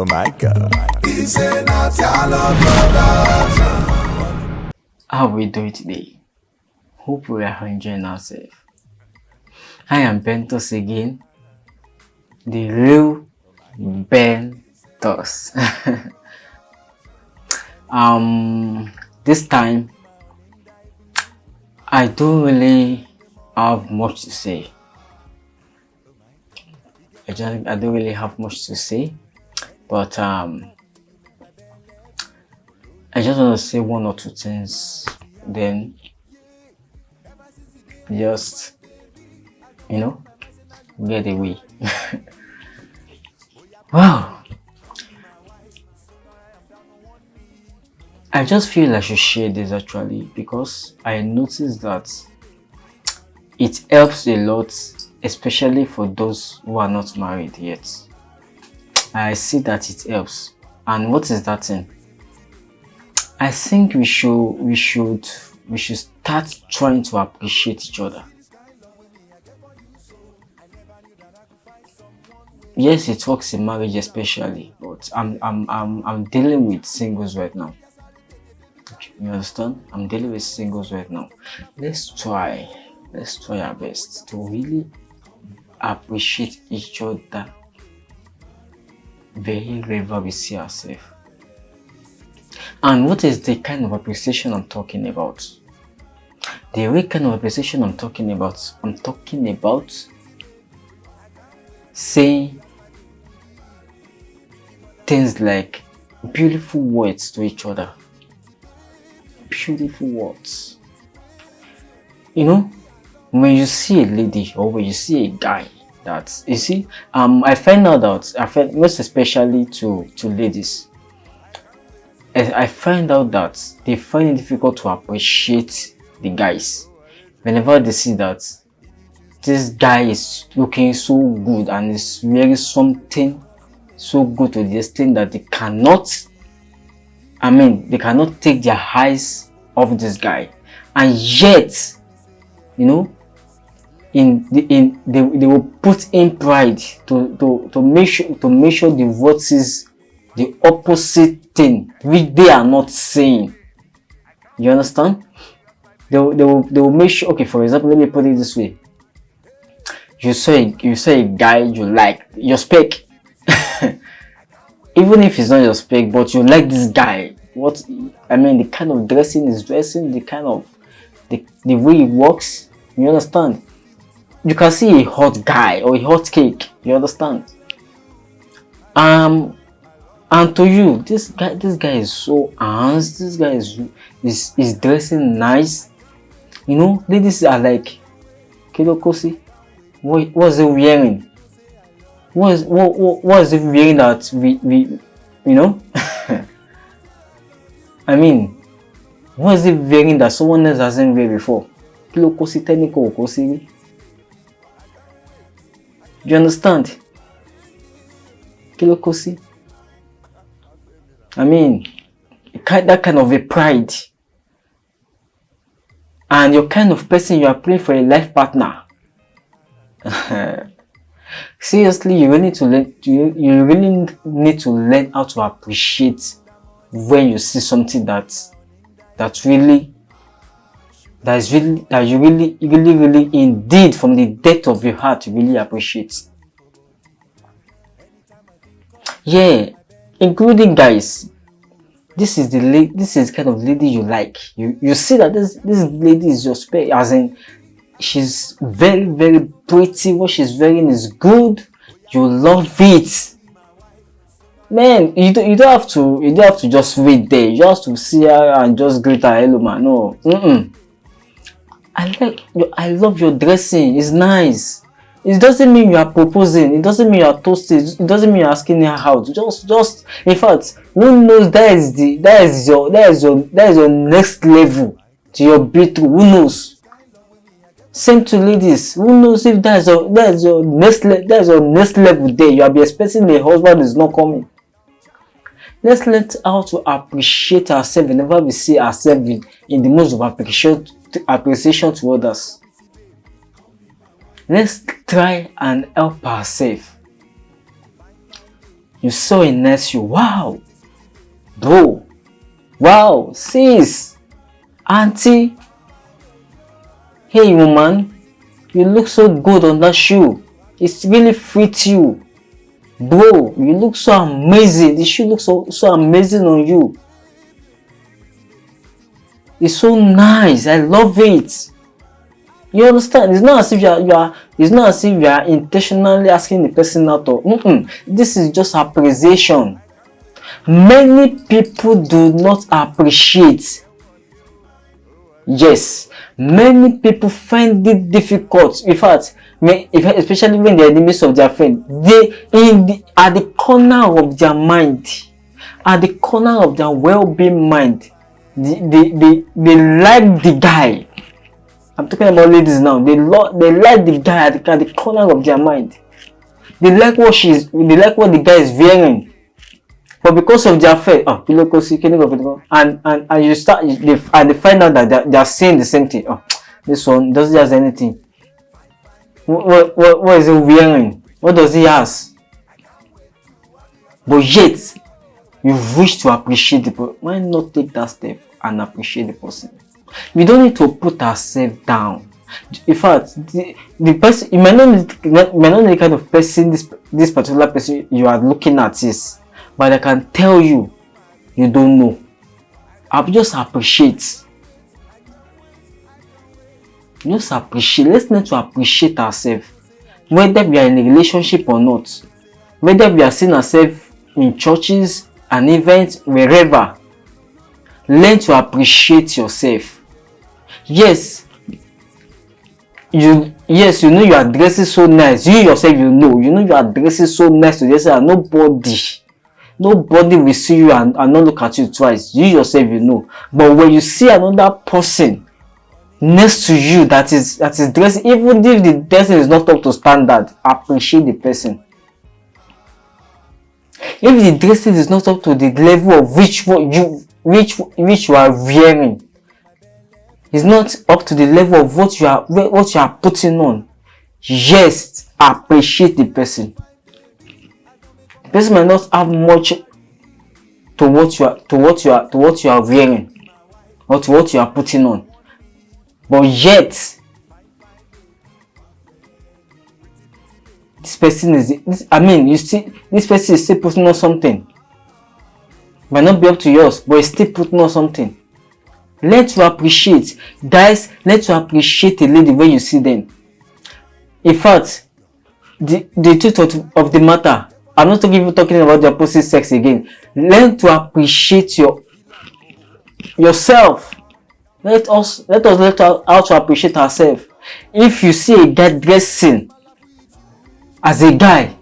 Oh my God. How we doing today? Hope we are enjoying ourselves. I am Bentos again, the real Bentos. This time I don't really have much to say. I don't really have much to say, but I just want to say one or two things, then just get away. Wow, I just feel I should share this actually because I noticed that it helps a lot, especially for those who are not married yet. I see that it helps. And what is that thing? I think we should start trying to appreciate each other. Yes, it works in marriage especially, but I'm dealing with singles right now. You understand? I'm dealing with singles right now. Let's try our best to really appreciate each other wherever we see ourselves. And what is the kind of appreciation I'm talking about? The real kind of appreciation I'm talking about saying things like beautiful words to each other. Beautiful words. When you see a lady or when you see a guy, that you see, I find most especially to ladies, I find out that they find it difficult to appreciate the guys whenever they see that this guy is looking so good and is wearing something so good to the extent that they cannot take their eyes off this guy, and yet they will put in pride to make sure the vote is the opposite thing which they are not saying. You understand? They will make sure. Okay, for example, let me put it this way: you say a guy you like, your spec, even if it's not your spec, but you like this guy. The kind of dressing is dressing, the kind of the way he walks. You understand? You can see a hot guy or a hot cake. You understand? And to you, this guy is so handsome. This guy is dressing nice. Ladies are like, Kilo Kosi, what's he wearing? What is he wearing that we what is he wearing that someone else hasn't wear before? Kilo Kosi technical Kosi. Do you understand? Kilo Kosi. That kind of a pride. And your kind of person you are praying for a life partner. Seriously, you really need to learn how to appreciate when you see something that you really indeed from the depth of your heart you really appreciate. Yeah, including guys. This is the kind of lady you like. You see that this lady is your spec, as in she's very, very pretty. What she's wearing is good. You love it. Man, you don't have to just wait there. You just have to see her and just greet her, hello man. No. I love your dressing. It's nice. It doesn't mean you are proposing. It doesn't mean you are toasting. It doesn't mean you are asking her out. Just in fact, who knows that is your next level to your breakthrough. Who knows? Same to ladies. Who knows if that is your next level there. You will be expecting a husband is not coming. Let's learn how to appreciate ourselves whenever we see ourselves in the most of appreciation to others. Let's try and help ourselves. You saw a nice shoe. Wow, bro. Wow, sis, auntie. Hey, woman, you look so good on that shoe. It really fits you. Bro, you look so amazing. The shoe looks so amazing on you. It's so nice. I love it. You understand? It's not as if it's not as if you are intentionally asking the person out of. This is just appreciation. Many people do not appreciate. Yes, many people find it difficult. In fact, especially when they are in the midst of their friend, at the corner of their mind, at the corner of their well-being mind, they like the guy. I'm talking about ladies now. They like the guy at the corner of their mind. They like what the guy is wearing. But because of their faith, and you start, they find out that they are saying the same thing. Oh, this one doesn't have anything. What is he wearing? What does he has? But yet, you wish to appreciate the person. Why not take that step and appreciate the person? We don't need to put ourselves down. In fact, the person, you might not know the kind of person this particular person you are looking at is. But I can tell you, you don't know. I'll just appreciate. Just appreciate. Let's learn to appreciate ourselves. Whether we are in a relationship or not. Whether we are seeing ourselves in churches and events, wherever. Learn to appreciate yourself. Yes. You know you are dressing so nice. You yourself, you know you are dressing so nice to yourself, and nobody will see you and not look at you twice. You yourself, you know. But when you see another person next to you that is dressing, even if the person is not up to standard, appreciate the person. If the dressing is not up to the level of which you are wearing, is not up to the level of what you are putting on, yes, appreciate the person. The person might not have much to what you are wearing or to what you are putting on, but yet this person is this person is still putting on something. Might not be up to yours, but it's still putting on something. Learn to appreciate. Guys, learn to appreciate a lady when you see them. In fact, the truth of the matter, I'm not even talking about the opposite sex again. Learn to appreciate yourself. Let us learn how to appreciate ourselves. If you see a guy dressing as a guy,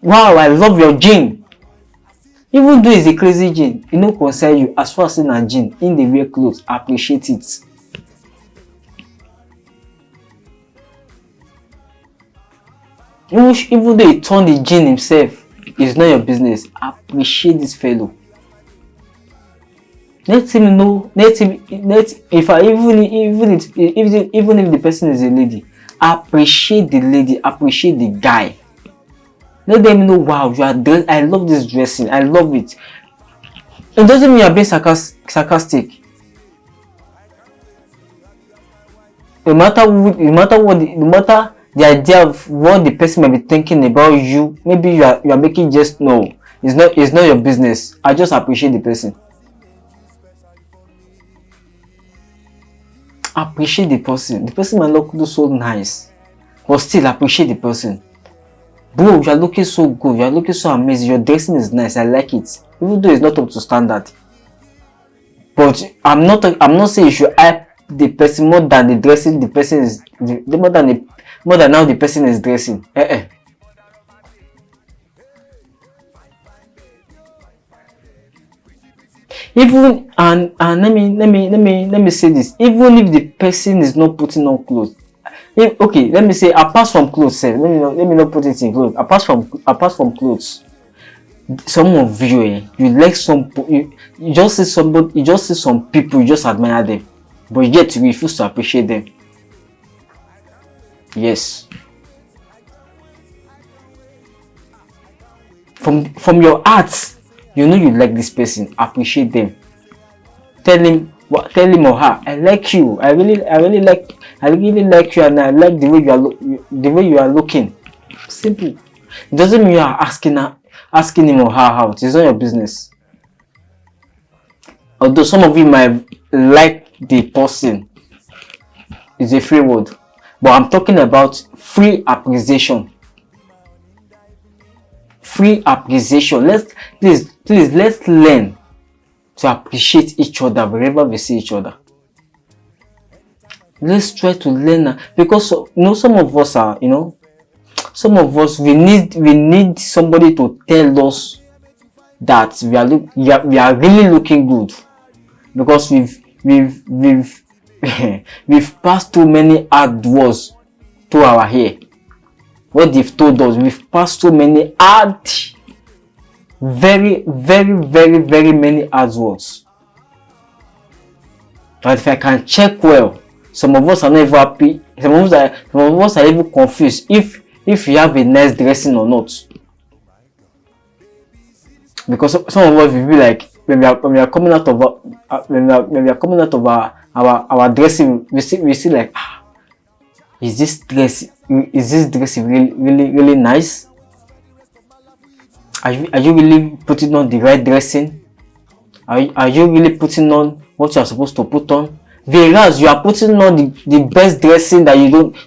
wow, I love your jean. Even though it's a crazy jean, it no concern you. As far as in a jean, in the wear clothes, appreciate it. Even though he turned the jean himself, it's not your business. Appreciate this fellow. Let him know. Even if the person is a lady, appreciate the lady. Appreciate the guy. Let them know, wow, you are dressed. I love this dressing. I love it. It doesn't mean you are being sarcastic. No matter the idea of what the person might be thinking about you, maybe you are making just no. It's not your business. I just appreciate the person. Appreciate the person. The person might not do so nice, but still appreciate the person. Bro, you are looking so good. You are looking so amazing. Your dressing is nice. I like it, even though it's not up to standard. But I'm not saying you should hype the person more than the dressing. The person is more than how the person is dressing. Even and let me say this. Even if the person is not putting on clothes. Okay, let me say apart from clothes, let me not put it in clothes. Apart from clothes, some of you, you like you just see somebody, you just see some people, you just admire them, but yet you refuse to appreciate them. Yes. from your heart, you know you like this person, appreciate them. Tell him or her, I like you. I really like you, and I like the way you are looking. Simple. It doesn't mean you are asking him or her out. It's not your business. Although some of you might like the person, it's a free word, but I'm talking about free appreciation. Free appreciation. Let's learn to appreciate each other wherever we see each other. Let's try to learn, because some of us are, some of us, we need somebody to tell us that we are really looking good, because we've we've passed too many hard words to our hair. What they've told us, we've passed so many very many hard words. But if I can check well, some of us are not even happy. Some of us are even confused if you have a nice dressing or not. Because some of us will be like, when we are coming out of our dressing, we see like, is this dressing really nice? Are you really putting on the right dressing? Are you really putting on what you are supposed to put on? Whereas you are putting on the best dressing that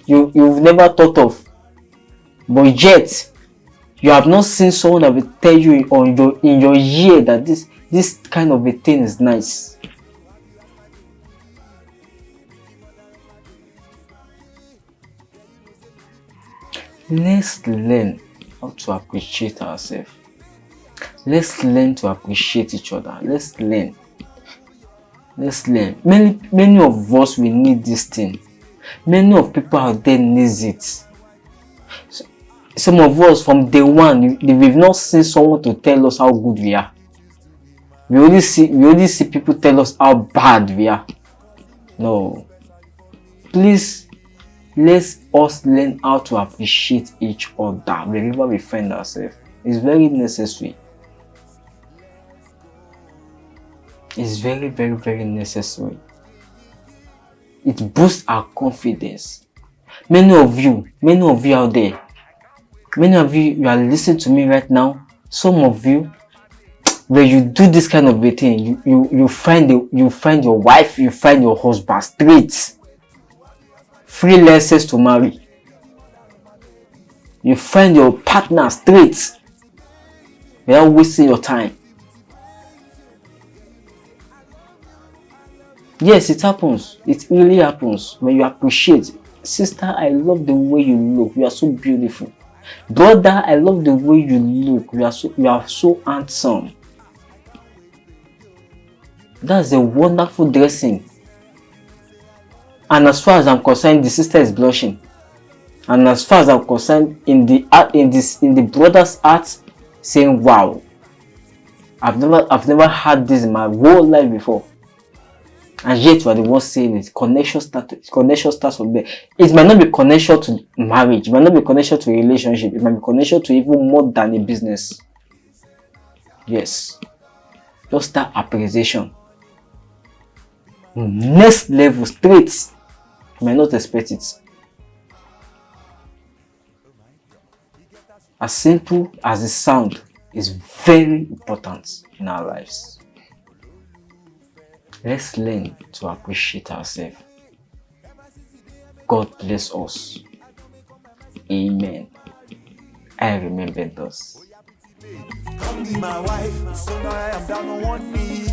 you've never thought of, but yet you have not seen someone that will tell you in your ear that this kind of a thing is nice. Let's learn how to appreciate ourselves. Let's learn to appreciate each other. Let's learn. Many of us, we need this thing. Many of people out there needs it. Some of us, from day one, we've not seen someone to tell us how good we are. We only see people tell us how bad we are. No. Please, let us learn how to appreciate each other wherever we find ourselves. It's very necessary. It's very necessary. It boosts our confidence. Many of you out there, many of you are listening to me right now. Some of you, when you do this kind of a thing, you find your wife, you find your husband straight, free license to marry. You find your partner straight without wasting your time. Yes, it happens. It really happens when you appreciate. Sister, I love the way you look. You are so beautiful. Brother, I love the way you look. You are so handsome. That's a wonderful dressing. And as far as I'm concerned, the sister is blushing. And as far as I'm concerned, in the brother's heart, saying, "Wow, I've never had this in my whole life before." And yet you are the one saying it. Connection starts from there. It might not be connection to marriage. It might not be connection to a relationship. It might be connection to even more than a business. Yes. Just start appreciation. Next level, straight. You might not expect it. As simple as it sounds, is very important in our lives. Let's learn to appreciate ourselves. God bless us. Amen. I remember those. Come be my wife, so now I am down on one knee.